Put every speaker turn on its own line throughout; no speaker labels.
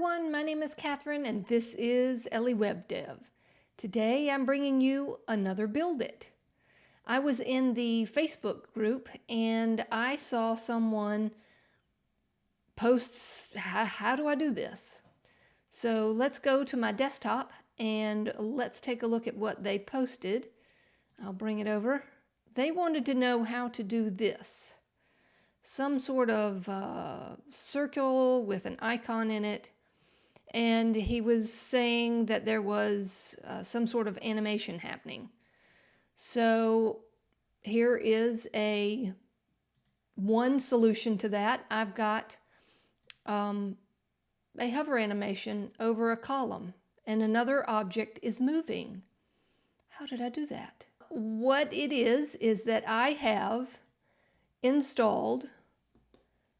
everyone, my name is Catherine and this is EleWebDev. Today I'm bringing you another Build It. I was in the Facebook group and I saw someone post, how do I do this? So let's go to my desktop and let's take a look at what they posted. I'll bring it over. They wanted to know how to do this. Some sort of circle with an icon in it, and he was saying that there was some sort of animation happening. So here is one solution to that. I've got a hover animation over a column and another object is moving. How did I do that? What it is that I have installed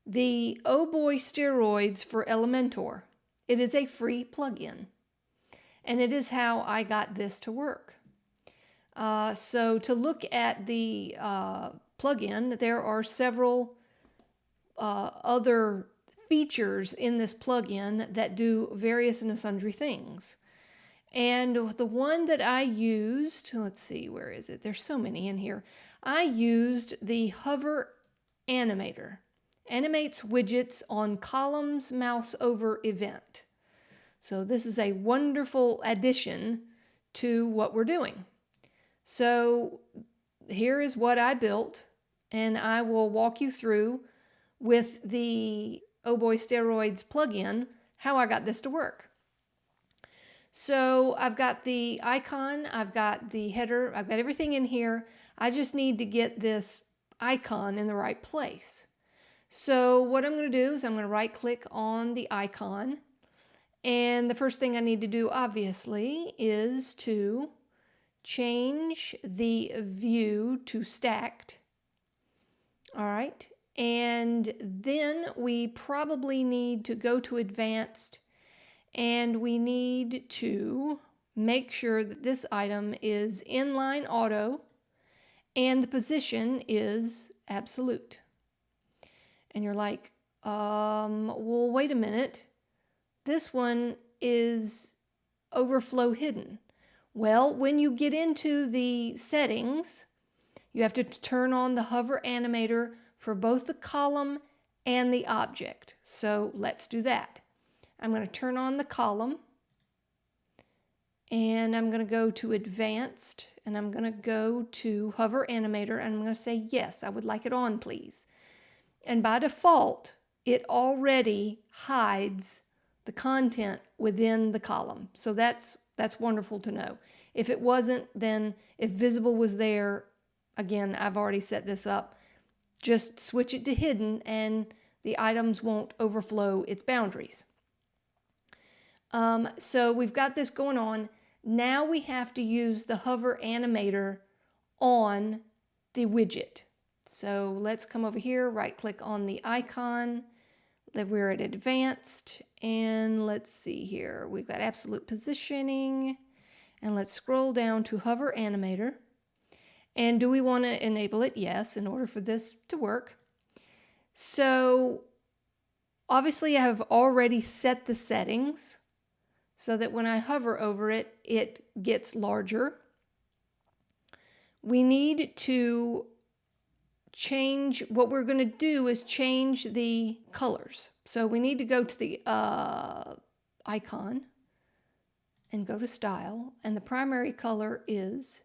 the OoohBoi Steroids for Elementor. It is a free plugin, and it is how I got this to work. So to look at the plugin, there are several other features in this plugin that do various and sundry things. And the one that I used, let's see, where is it? There's so many in here. I used the Hover Animator. Animates widgets on columns mouse over event. So this is a wonderful addition to what we're doing. So here is what I built, and I will walk you through with the OoohBoi Steroids plugin how I got this to work. So I've got the icon, I've got the header, I've got everything in here. I just need to get this icon in the right place. So what I'm going to do is I'm going to right click on the icon, and the first thing I need to do obviously is to change the view to stacked. All right, and then we probably need to go to advanced, and we need to make sure that this item is inline auto and the position is absolute. And you're like, well, wait a minute. This one is overflow hidden. Well, when you get into the settings, you have to turn on the hover animator for both the column and the object. So let's do that. I'm going to turn on the column, and I'm going to go to advanced, and I'm going to go to hover animator, and I'm going to say, yes, I would like it on, please. And by default, it already hides the content within the column. So that's wonderful to know. If it wasn't, then if visible was there, again, I've already set this up. Just switch it to hidden and the items won't overflow its boundaries. So we've got this going on. Now we have to use the hover animator on the widget. So let's come over here, right click on the icon, that we're at advanced, and let's see here. We've got absolute positioning, and let's scroll down to hover animator. And do we want to enable it? Yes, in order for this to work. So obviously I have already set the settings so that when I hover over it, it gets larger. We need to change, what we're going to do is change the colors. So we need to go to the icon and go to style, and the primary color is,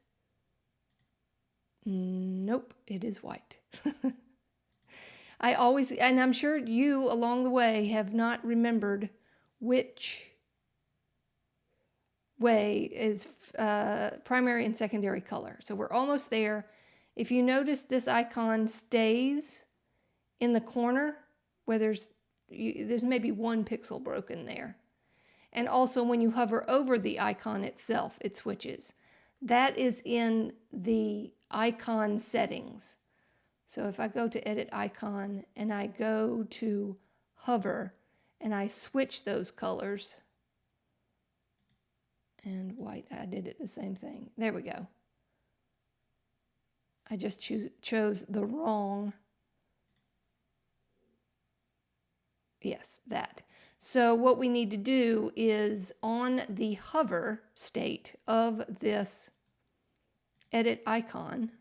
nope, it is white. I always, and I'm sure you along the way have not remembered which way is primary and secondary color. So we're almost there. If you notice, this icon stays in the corner where there's maybe 1 pixel broken there. And also when you hover over the icon itself, it switches. That is in the icon settings. So if I go to edit icon and I go to hover and I switch those colors, and white, I did it the same thing. There we go. I just chose the wrong, yes, that. So what we need to do is on the hover state of this edit icon,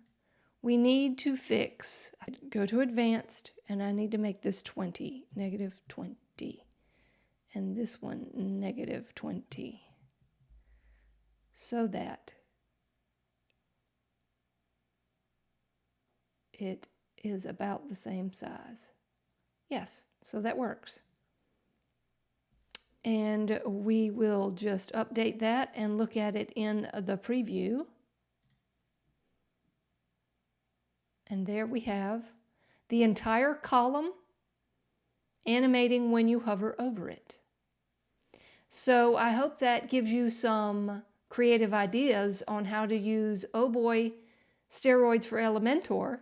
we need to fix, go to advanced, and I need to make this 20, negative 20, and this one negative 20, so that it is about the same size. Yes, so that works. And we will just update that and look at it in the preview. And there we have the entire column animating when you hover over it. So I hope that gives you some creative ideas on how to use OoohBoi Steroids for Elementor